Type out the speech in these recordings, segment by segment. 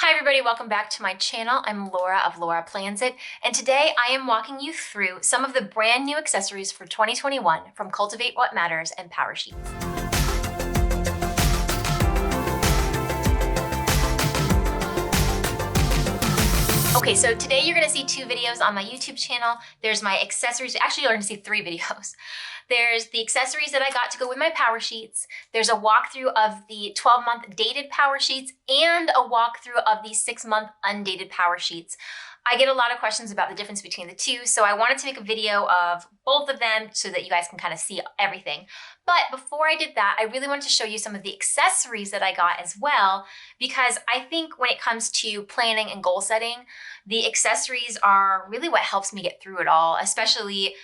Hi everybody, welcome back to my channel. I'm Laura of Laura Plans It, and today I am walking you through some of the brand new accessories for 2021 from Cultivate What Matters and PowerSheets. Okay, so today you're gonna see two videos on my YouTube channel. There's my accessories, actually you're gonna see three videos. There's the accessories that I got to go with my PowerSheets. There's a walkthrough of the 12-month dated PowerSheets and a walkthrough of the 6-month undated PowerSheets. I get a lot of questions about the difference between the two, so I wanted to make a video of both of them so that you guys can kind of see everything. But before I did that, I really wanted to show you some of the accessories that I got as well, because I think when it comes to planning and goal setting, the accessories are really what helps me get through it all, especially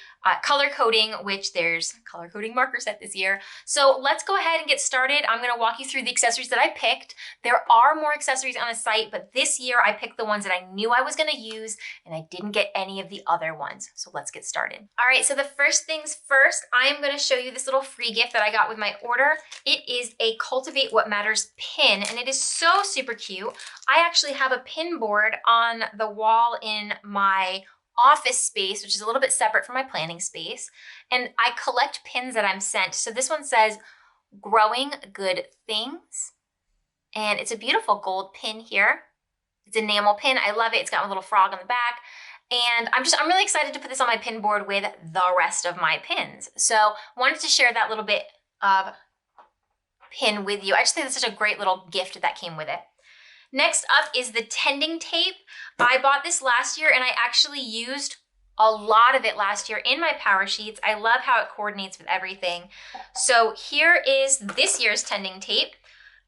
color coding, which there's color coding marker set this year. So let's go ahead and get started. I'm gonna walk you through the accessories that I picked. There are more accessories on the site, but this year I picked the ones that I knew I was gonna use and I didn't get any of the other ones. So let's get started. All right, so the first things first, I am gonna show you this little free gift that I got with my order. It is a Cultivate What Matters pin, and it is so super cute. I actually have a pin board on the wall in my office space, which is a little bit separate from my planning space. And I collect pins that I'm sent. So this one says, growing good things. And it's a beautiful gold pin here. It's an enamel pin. I love it. It's got a little frog on the back. And I'm really excited to put this on my pin board with the rest of my pins. So wanted to share that little bit of pin with you. I just think it's such a great little gift that came with it. Next up is the tending tape. I bought this last year and I actually used a lot of it last year in my PowerSheets. I love how it coordinates with everything. So here is this year's tending tape.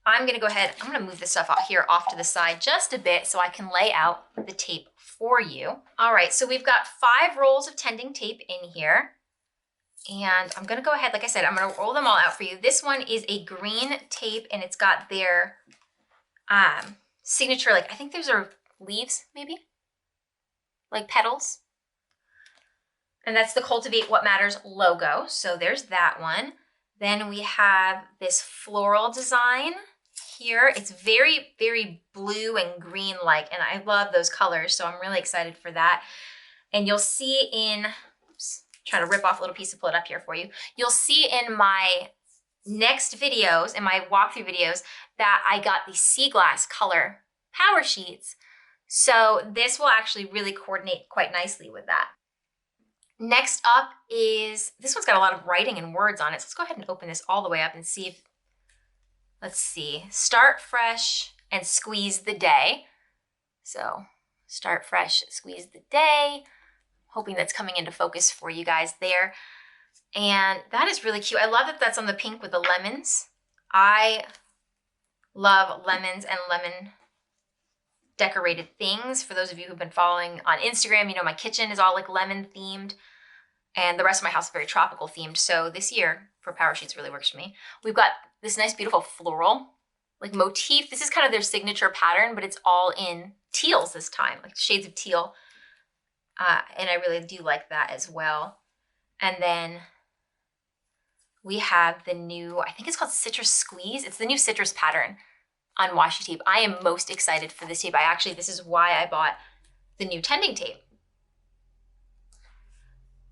I'm gonna go ahead, I'm gonna move this stuff out here off to the side just a bit so I can lay out the tape for you. All right, so we've got 5 rolls of tending tape in here. And I'm gonna go ahead, like I said, I'm gonna roll them all out for you. This one is a green tape and it's got their signature, like I think those are leaves maybe, like petals. And that's the Cultivate What Matters logo. So there's that one. Then we have this floral design here. It's very, very blue and green like, and I love those colors. So I'm really excited for that. And you'll see in, oops, trying to rip off a little piece to pull it up here for you. You'll see in my next videos, in my walkthrough videos, that I got the sea glass color PowerSheets. So this will actually really coordinate quite nicely with that. Next up is, this one's got a lot of writing and words on it. So let's go ahead and open this all the way up and see if, let's see, start fresh and squeeze the day. So start fresh, squeeze the day. Hoping that's coming into focus for you guys there. And that is really cute. I love that that's on the pink with the lemons. I love lemons and lemon decorated things. For those of you who've been following on Instagram, you know my kitchen is all like lemon themed and the rest of my house is very tropical themed. So this year for PowerSheets really works for me. We've got this nice beautiful floral like motif. This is kind of their signature pattern, but it's all in teals this time, like shades of teal. And I really do like that as well. And then we have the new, I think it's called Citrus Squeeze. It's the new citrus pattern on washi tape. I am most excited for this tape. This is why I bought the new tending tape.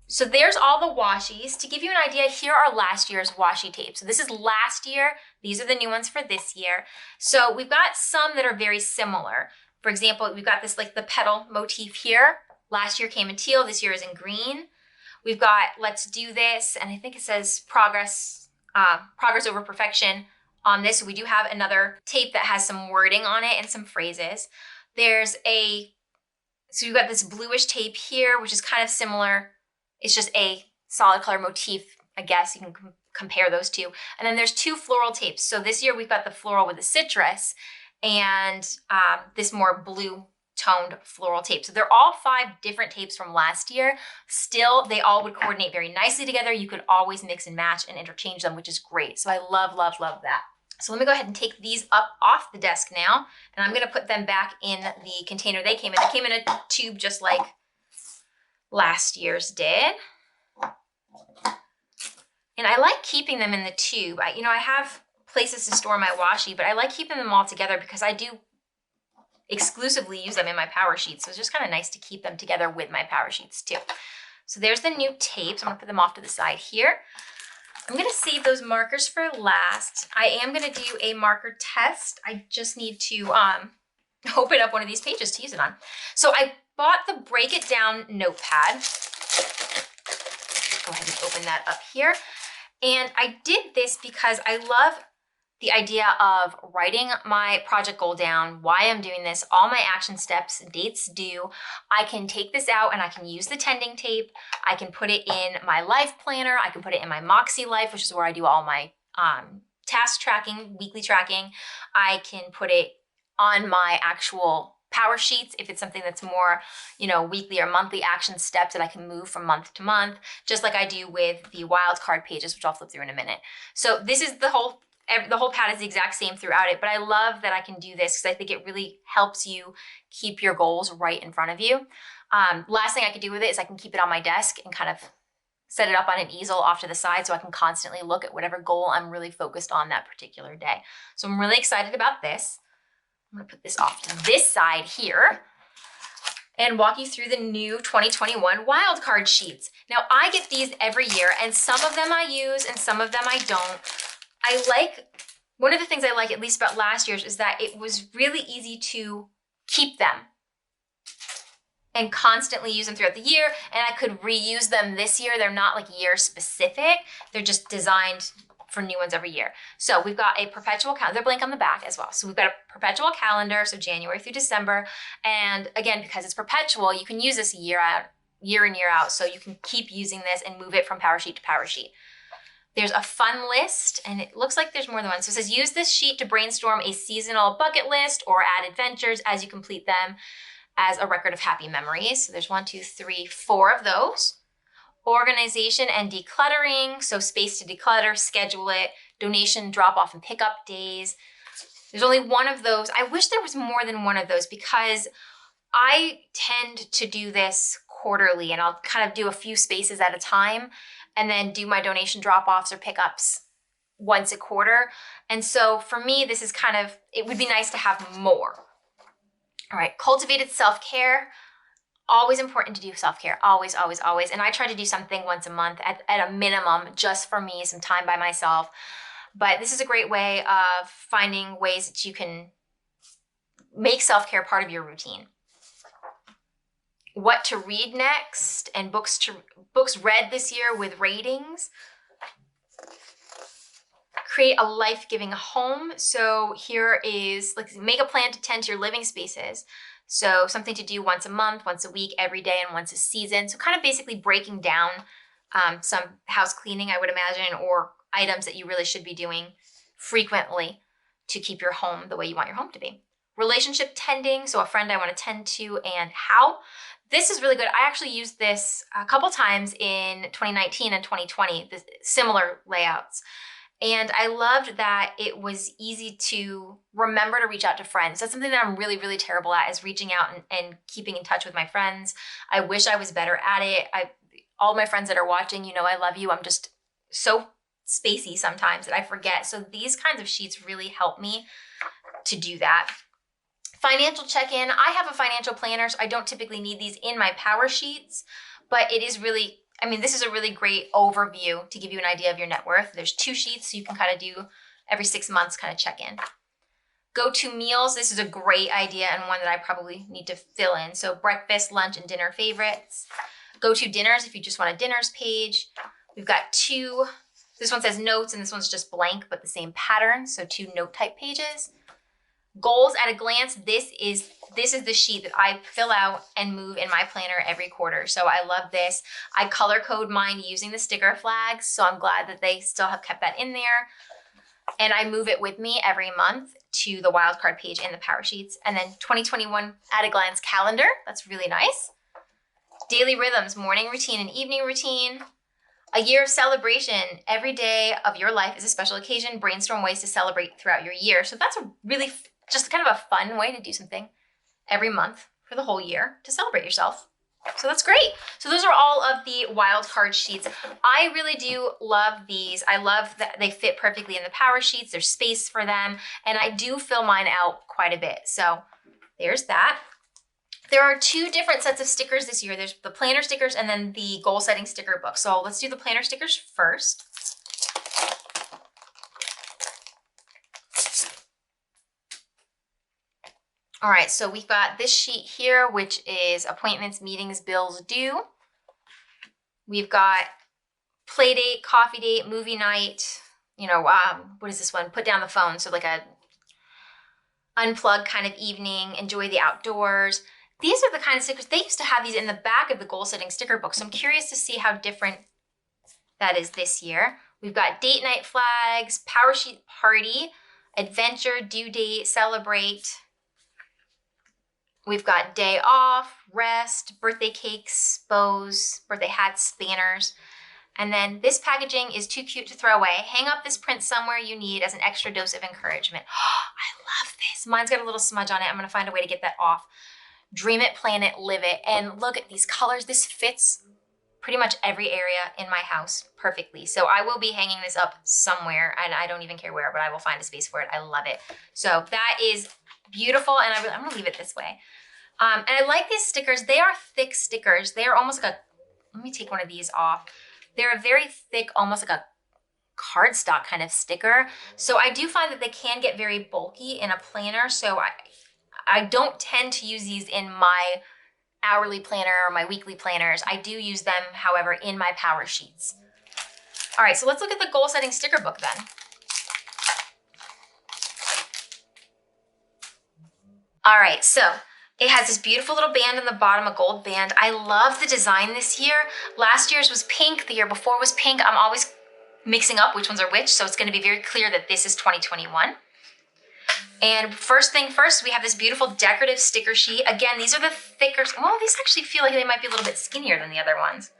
So there's all the washies. To give you an idea, here are last year's washi tapes. So this is last year. These are the new ones for this year. So we've got some that are very similar. For example, we've got this like the petal motif here. Last year came in teal, this year is in green. We've got Let's Do This, and I think it says progress over perfection on this. So we do have another tape that has some wording on it and some phrases. So you've got this bluish tape here, which is kind of similar. It's just a solid color motif, I guess you can compare those two. And then there's 2 floral tapes. So this year we've got the floral with the citrus and this more blue toned floral tape. So they're all 5 different tapes from last year. Still, they all would coordinate very nicely together. You could always mix and match and interchange them, which is great. So I love, love, love that. So let me go ahead and take these up off the desk now, and I'm gonna put them back in the container they came in. They came in a tube just like last year's did. And I like keeping them in the tube. I have places to store my washi, but I like keeping them all together because I do exclusively use them in my PowerSheets. So it's just kind of nice to keep them together with my PowerSheets too. So there's the new tapes. I'm gonna put them off to the side here. I'm gonna save those markers for last. I am gonna do a marker test. I just need to open up one of these pages to use it on. So I bought the Break It Down notepad. Go ahead and open that up here. And I did this because I love the idea of writing my project goal down, why I'm doing this, all my action steps, dates due. I can take this out and I can use the tending tape. I can put it in my life planner. I can put it in my Moxie Life, which is where I do all my task tracking, weekly tracking. I can put it on my actual PowerSheets if it's something that's more, weekly or monthly action steps that I can move from month to month, just like I do with the wildcard pages, which I'll flip through in a minute. So this is the whole pad is the exact same throughout it, but I love that I can do this because I think it really helps you keep your goals right in front of you. Last thing I could do with it is I can keep it on my desk and kind of set it up on an easel off to the side so I can constantly look at whatever goal I'm really focused on that particular day. So I'm really excited about this. I'm gonna put this off to this side here and walk you through the new 2021 wildcard sheets. Now I get these every year and some of them I use and some of them I don't. One of the things I like at least about last year's is that it was really easy to keep them and constantly use them throughout the year, and I could reuse them this year. They're not like year specific, they're just designed for new ones every year. So we've got a perpetual calendar, they're blank on the back as well. So we've got a perpetual calendar, so January through December. And again, because it's perpetual, you can use this year in, year out. So you can keep using this and move it from PowerSheet to PowerSheet. There's a fun list, and it looks like there's more than one. So it says, use this sheet to brainstorm a seasonal bucket list or add adventures as you complete them as a record of happy memories. So there's 1, 2, 3, 4 of those. Organization and decluttering, so space to declutter, schedule it, donation, drop off and pickup days. There's only one of those. I wish there was more than one of those because I tend to do this quarterly and I'll kind of do a few spaces at a time and then do my donation drop-offs or pickups once a quarter. And so for me, this is it would be nice to have more. All right, cultivated self-care. Always important to do self-care, always, always, always. And I try to do something once a month at a minimum, just for me, some time by myself. But this is a great way of finding ways that you can make self-care part of your routine. What to read next and books read this year with ratings. Create a life-giving home. So here is, make a plan to tend to your living spaces. So something to do once a month, once a week, every day, and once a season. So kind of basically breaking down some house cleaning, I would imagine, or items that you really should be doing frequently to keep your home the way you want your home to be. Relationship tending, so a friend I want to tend to and how. This is really good. I actually used this a couple times in 2019 and 2020, similar layouts. And I loved that it was easy to remember to reach out to friends. That's something that I'm really, really terrible at, is reaching out and keeping in touch with my friends. I wish I was better at it. All my friends that are watching, I love you. I'm just so spacey sometimes that I forget. So these kinds of sheets really help me to do that. Financial check-in. I have a financial planner, so I don't typically need these in my PowerSheets, but it is really, this is a really great overview to give you an idea of your net worth. There's 2 sheets, so you can kind of do every 6 months kind of check in. Go to meals. This is a great idea and one that I probably need to fill in. So breakfast, lunch, and dinner favorites. Go to dinners if you just want a dinners page. We've got 2. This one says notes and this one's just blank, but the same pattern. So 2 note type pages. Goals at a glance. This is the sheet that I fill out and move in my planner every quarter. So I love this. I color code mine using the sticker flags. So I'm glad that they still have kept that in there. And I move it with me every month to the wildcard page in the PowerSheets. And then 2021 at a glance calendar. That's really nice. Daily rhythms, morning routine and evening routine. A year of celebration. Every day of your life is a special occasion. Brainstorm ways to celebrate throughout your year. So that's a really just kind of a fun way to do something every month for the whole year to celebrate yourself. So that's great. So those are all of the wildcard sheets. I really do love these. I love that they fit perfectly in the PowerSheets. There's space for them. And I do fill mine out quite a bit. So there's that. There are two different sets of stickers this year. There's the planner stickers and then the goal setting sticker book. So let's do the planner stickers first. All right, so we've got this sheet here, which is appointments, meetings, bills due. We've got play date, coffee date, movie night, what is this one? Put down the phone. So like a unplug kind of evening, enjoy the outdoors. These are the kind of stickers, they used to have these in the back of the goal setting sticker book. So I'm curious to see how different that is this year. We've got date night flags, PowerSheet party, adventure, due date, celebrate. We've got day off, rest, birthday cakes, bows, birthday hats, banners. And then this packaging is too cute to throw away. Hang up this print somewhere you need as an extra dose of encouragement. Oh, I love this. Mine's got a little smudge on it. I'm gonna find a way to get that off. Dream it, plan it, live it. And look at these colors. This fits pretty much every area in my house perfectly. So I will be hanging this up somewhere, and I don't even care where, but I will find a space for it. I love it. So that is beautiful, and I'm gonna leave it this way. And I like these stickers. They are thick stickers. They are almost like let me take one of these off. They're a very thick, almost like a cardstock kind of sticker. So I do find that they can get very bulky in a planner. So I don't tend to use these in my hourly planner or my weekly planners. I do use them, however, in my PowerSheets. All right, so let's look at the goal setting sticker book then. All right, so it has this beautiful little band on the bottom, a gold band. I love the design this year. Last year's was pink, the year before was pink. I'm always mixing up which ones are which, so it's gonna be very clear that this is 2021. And first thing first, we have this beautiful decorative sticker sheet. Again, these are the thicker, well, these actually feel like they might be a little bit skinnier than the other ones.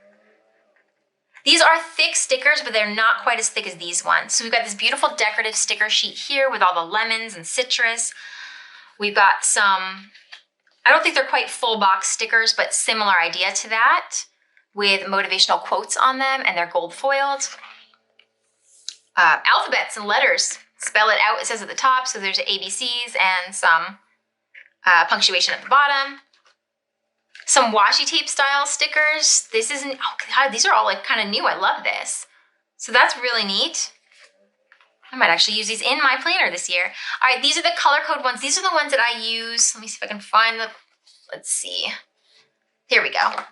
These are thick stickers, but they're not quite as thick as these ones. So we've got this beautiful decorative sticker sheet here with all the lemons and citrus. We've got some, I don't think they're quite full box stickers, but similar idea to that, with motivational quotes on them, and they're gold foiled. Alphabets and letters. Spell it out, it says at the top, so there's ABCs and some punctuation at the bottom. Some washi tape style stickers. This isn't, oh God, these are all like kind of new. I love this. So that's really neat. I might actually use these in my planner this year. All right, these are the color code ones. These are the ones that I use. Let me see if I can find the, let's see. Here we go.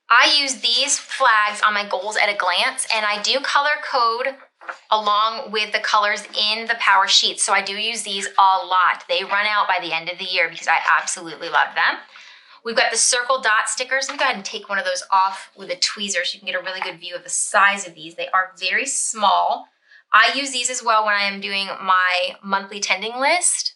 I use these flags on my goals at a glance, and I do color code along with the colors in the PowerSheets. So I do use these a lot. They run out by the end of the year because I absolutely love them. We've got the circle dot stickers. Let me go ahead and take one of those off with a tweezer so you can get a really good view of the size of these. They are very small. I use these as well when I am doing my monthly tending list.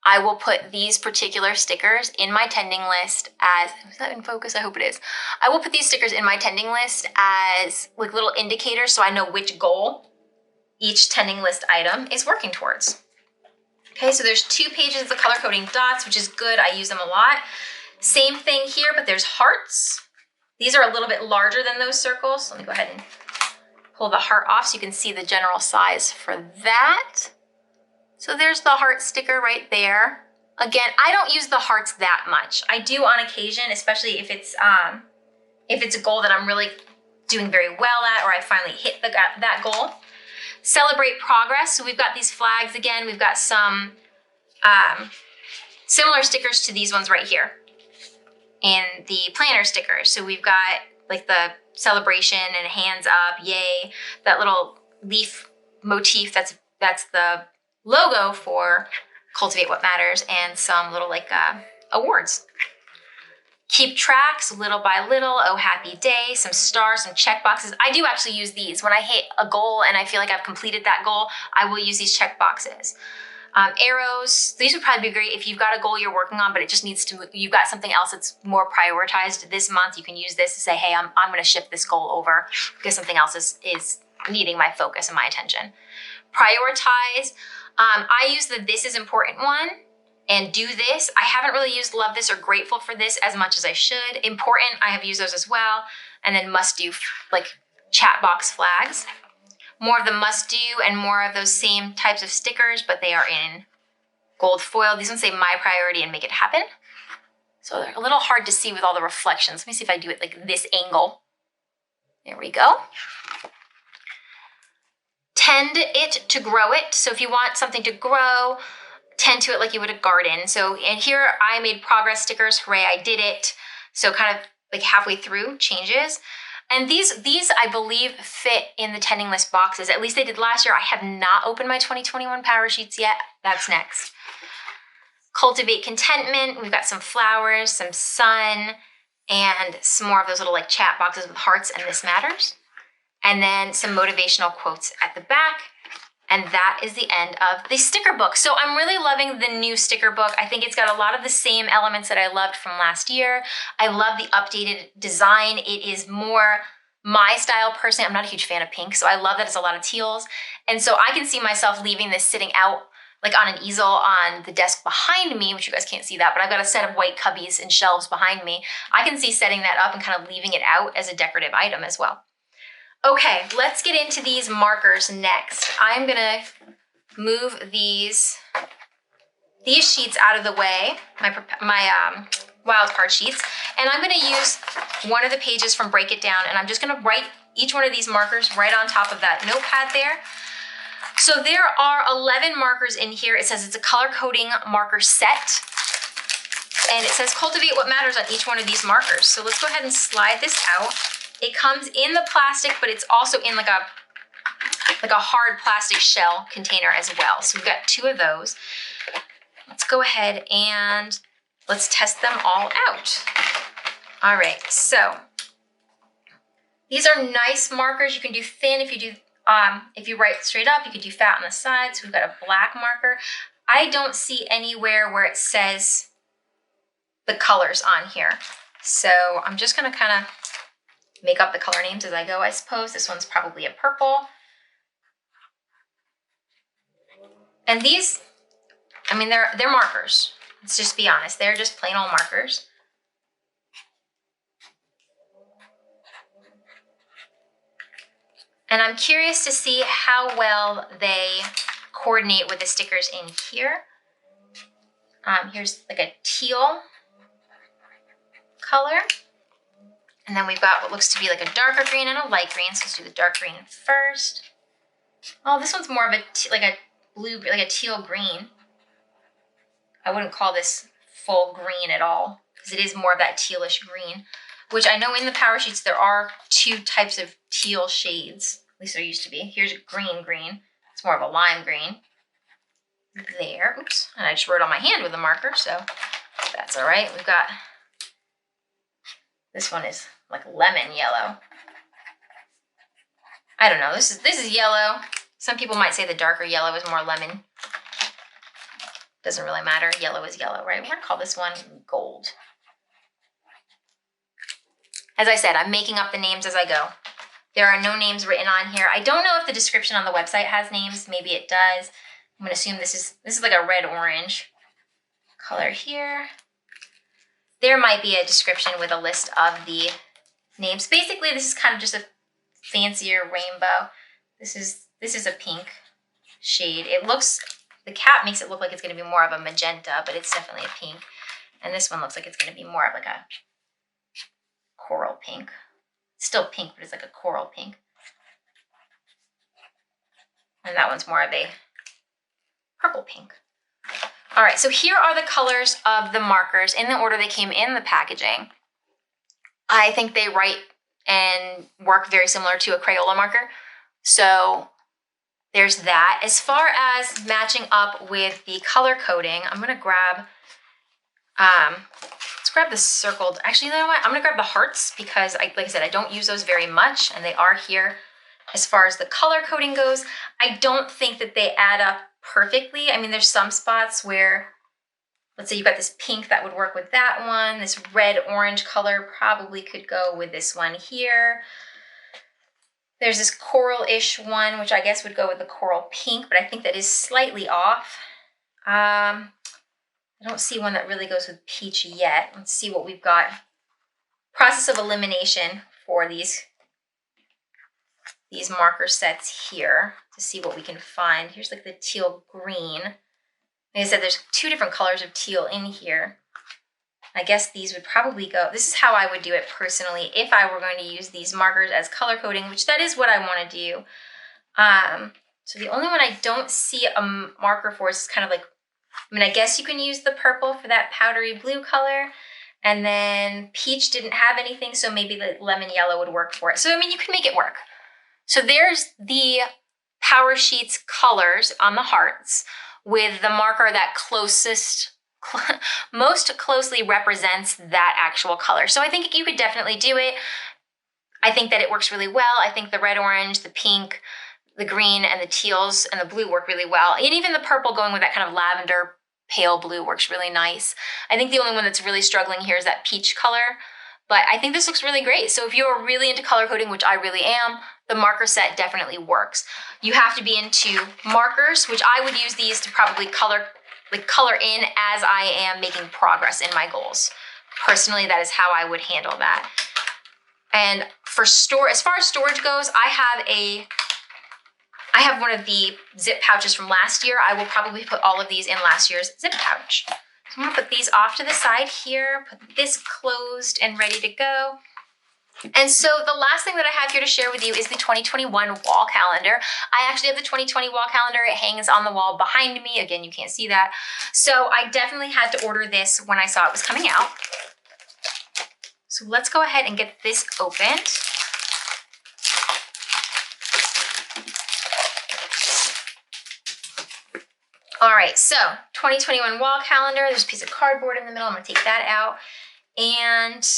I will put these particular stickers in my tending list as, is that in focus? I hope it is. I will put these stickers in my tending list as like little indicators so I know which goal each tending list item is working towards. Okay, so there's 2 pages of the color coding dots, which is good. I use them a lot. Same thing here, but there's hearts. These are a little bit larger than those circles. Let me go ahead and pull the heart off so you can see the general size for that. So there's the heart sticker right there. Again, I don't use the hearts that much. I do on occasion, especially if it's a goal that I'm really doing very well at, or I finally hit that goal. Celebrate progress. So we've got these flags again. We've got some similar stickers to these ones right here in the planner stickers. So we've got like the celebration and hands up, yay, that little leaf motif that's the logo for Cultivate What Matters, and some little like awards. Keep tracks little by little, oh happy day, some stars, some check boxes. I do actually use these. When I hit a goal and I feel like I've completed that goal, I will use these check boxes. Arrows, these would probably be great if you've got a goal you're working on, but it just needs to, you've got something else that's more prioritized this month. You can use this to say, hey, I'm gonna shift this goal over because something else is needing my focus and my attention. Prioritize. I use the this is important one and do this. I haven't really used love this or grateful for this as much as I should. Important, I have used those as well. And then must do, like chat box flags. More of the must do and more of those same types of stickers, but they are in gold foil. These ones say my priority and make it happen. So they're a little hard to see with all the reflections. Let me see if I do it like this angle. There we go. Tend it to grow it. So if you want something to grow, tend to it like you would a garden. So, and here I made progress stickers. Hooray, I did it. So kind of like halfway through changes. And these I believe fit in the tending list boxes. At least they did last year. I have not opened my 2021 PowerSheets yet. That's next. Cultivate contentment. We've got some flowers, some sun, and some more of those little like chat boxes with hearts and this matters. And then some motivational quotes at the back. And that is the end of the sticker book. So I'm really loving the new sticker book. I think it's got a lot of the same elements that I loved from last year. I love the updated design. It is more my style personally. I'm not a huge fan of pink, so I love that it's a lot of teals. And so I can see myself leaving this sitting out like on an easel on the desk behind me, which you guys can't see that, but I've got a set of white cubbies and shelves behind me. I can see setting that up and kind of leaving it out as a decorative item as well. Okay, let's get into these markers next. I'm gonna move these sheets out of the way, my wildcard sheets, and I'm gonna use one of the pages from Break It Down, and I'm just gonna write each one of these markers right on top of that notepad there. So there are 11 markers in here. It says it's a color coding marker set. And it says Cultivate What Matters on each one of these markers. So let's go ahead and slide this out. It comes in the plastic, but it's also in like a hard plastic shell container as well. So we've got 2 of those. Let's go ahead and let's test them all out. All right, so these are nice markers. You can do thin if you write straight up. You could do fat on the sides. We've got a black marker. I don't see anywhere where it says the colors on here. So I'm just gonna kind of make up the color names as I go, I suppose. This one's probably a purple. And these, I mean, they're markers. Let's just be honest. They're just plain old markers. And I'm curious to see how well they coordinate with the stickers in here. Here's like a teal color. And then we've got what looks to be like a darker green and a light green. So let's do the dark green first. Oh, this one's more of like a blue, like a teal green. I wouldn't call this full green at all because it is more of that tealish green, which I know in the PowerSheets there are 2 types of teal shades. At least there used to be. Here's green. It's more of a lime green. There, oops, and I just wrote on my hand with a marker, so that's all right. We've got, this one is like lemon yellow. I don't know, this is yellow. Some people might say the darker yellow is more lemon. Doesn't really matter, yellow is yellow, right? We're gonna call this one gold. As I said, I'm making up the names as I go. There are no names written on here. I don't know if the description on the website has names, maybe it does. I'm gonna assume this is like a red-orange color here. There might be a description with a list of the names. Basically, this is kind of just a fancier rainbow. This is a pink shade. It looks, the cap makes it look like it's gonna be more of a magenta, but it's definitely a pink. And this one looks like it's gonna be more of like a coral pink. It's still pink, but it's like a coral pink. And that one's more of a purple pink. All right, so here are the colors of the markers in the order they came in the packaging. I think they write and work very similar to a Crayola marker. So there's that. As far as matching up with the color coding, I'm gonna grab, let's grab the circled, actually, you know what? I'm gonna grab the hearts because, like I said, I don't use those very much and they are here. As far as the color coding goes, I don't think that they add up perfectly. I mean, there's some spots where, let's say you've got this pink that would work with that one. This red-orange color probably could go with this one here. There's this coral-ish one, which I guess would go with the coral pink, but I think that is slightly off. I don't see one that really goes with peach yet. Let's see what we've got. Process of elimination for these marker sets here to see what we can find. Here's like the teal green. Like I said, there's 2 different colors of teal in here. I guess these would probably go, this is how I would do it personally if I were going to use these markers as color coding, which that is what I want to do. So the only one I don't see a marker for is kind of like, I mean, I guess you can use the purple for that powdery blue color. And then peach didn't have anything, so maybe the lemon yellow would work for it. So, I mean, you can make it work. So there's the PowerSheets colors on the hearts with the marker that most closely represents that actual color. So I think you could definitely do it. I think that it works really well. I think the red, orange, the pink, the green, and the teals and the blue work really well. And even the purple going with that kind of lavender pale blue works really nice. I think the only one that's really struggling here is that peach color. But I think this looks really great. So if you're really into color coding, which I really am, the marker set definitely works. You have to be into markers, which I would use these to probably color in as I am making progress in my goals. Personally, that is how I would handle that. And for as far as storage goes, I have one of the zip pouches from last year. I will probably put all of these in last year's zip pouch. So I'm gonna put these off to the side here, put this closed and ready to go. And so the last thing that I have here to share with you is the 2021 wall calendar. I actually have the 2020 wall calendar. It hangs on the wall behind me. Again, you can't see that. So I definitely had to order this when I saw it was coming out. So let's go ahead and get this opened. All right, so 2021 wall calendar. There's a piece of cardboard in the middle. I'm gonna take that out. And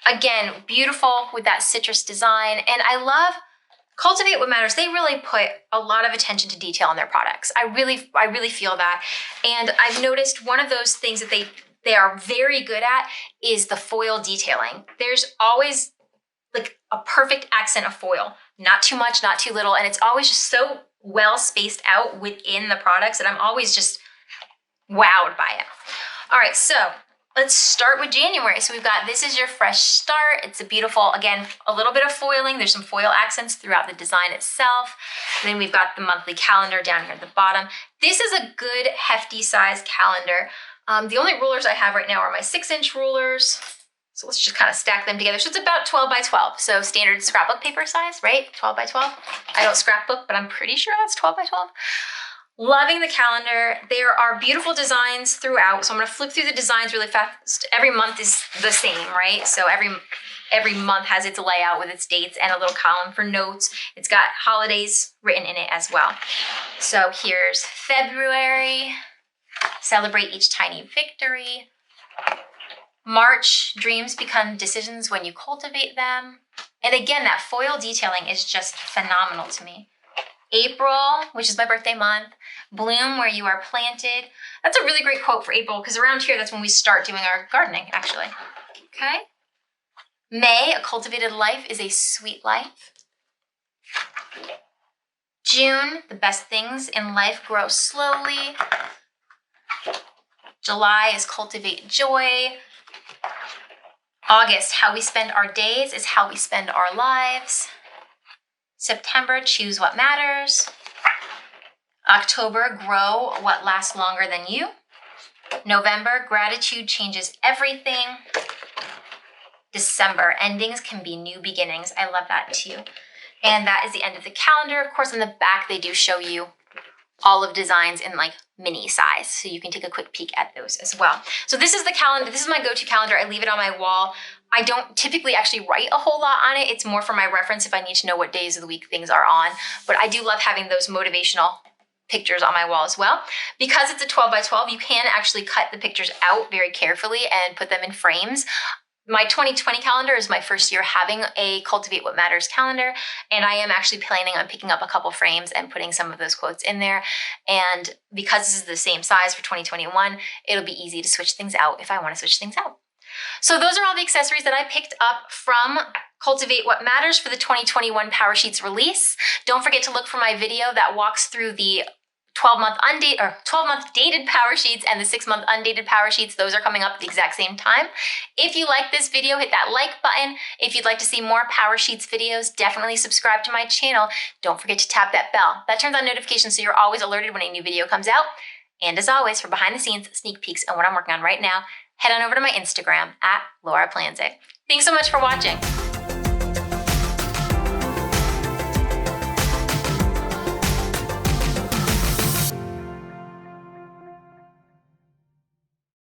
again, beautiful with that citrus design. And I love Cultivate What Matters. They really put a lot of attention to detail in their products. I really feel that. And I've noticed one of those things that they are very good at is the foil detailing. There's always like a perfect accent of foil. Not too much, not too little. And it's always just so well spaced out within the products that I'm always just wowed by it. All right, so let's start with January. So we've got, this is your fresh start. It's a beautiful, again, a little bit of foiling. There's some foil accents throughout the design itself. And then we've got the monthly calendar down here at the bottom. This is a good hefty size calendar. The only rulers I have right now are my 6-inch rulers. So let's just kind of stack them together. So it's about 12 by 12. So standard scrapbook paper size, right? 12 by 12. I don't scrapbook, but I'm pretty sure that's 12 by 12. Loving the calendar. There are beautiful designs throughout. So I'm going to flip through the designs really fast. Every month is the same, right? So every month has its layout with its dates and a little column for notes. It's got holidays written in it as well. So here's February. Celebrate each tiny victory. March, dreams become decisions when you cultivate them. And again, that foil detailing is just phenomenal to me. April, which is my birthday month. Bloom where you are planted. That's a really great quote for April because around here, that's when we start doing our gardening, actually. Okay. May, a cultivated life is a sweet life. June, the best things in life grow slowly. July is cultivate joy. August, how we spend our days is how we spend our lives. September, choose what matters. October, grow what lasts longer than you. November, gratitude changes everything. December, endings can be new beginnings. I love that too. And that is the end of the calendar. Of course, on the back, they do show you all of designs in like mini size. So you can take a quick peek at those as well. So this is the calendar. This is my go-to calendar. I leave it on my wall. I don't typically actually write a whole lot on it. It's more for my reference if I need to know what days of the week things are on. But I do love having those motivational pictures on my wall as well. Because it's a 12 by 12, you can actually cut the pictures out very carefully and put them in frames. My 2020 calendar is my first year having a Cultivate What Matters calendar, and I am actually planning on picking up a couple frames and putting some of those quotes in there. And because this is the same size for 2021, it'll be easy to switch things out if I want to switch things out. So those are all the accessories that I picked up from Cultivate What Matters for the 2021 PowerSheets release. Don't forget to look for my video that walks through the 12-month dated PowerSheets and the 6-month undated PowerSheets. Those are coming up at the exact same time. If you like this video, hit that like button. If you'd like to see more PowerSheets videos, definitely subscribe to my channel. Don't forget to tap that bell. That turns on notifications so you're always alerted when a new video comes out. And as always, for behind the scenes sneak peeks and what I'm working on right now, head on over to my Instagram at Laura Planzik. Thanks so much for watching.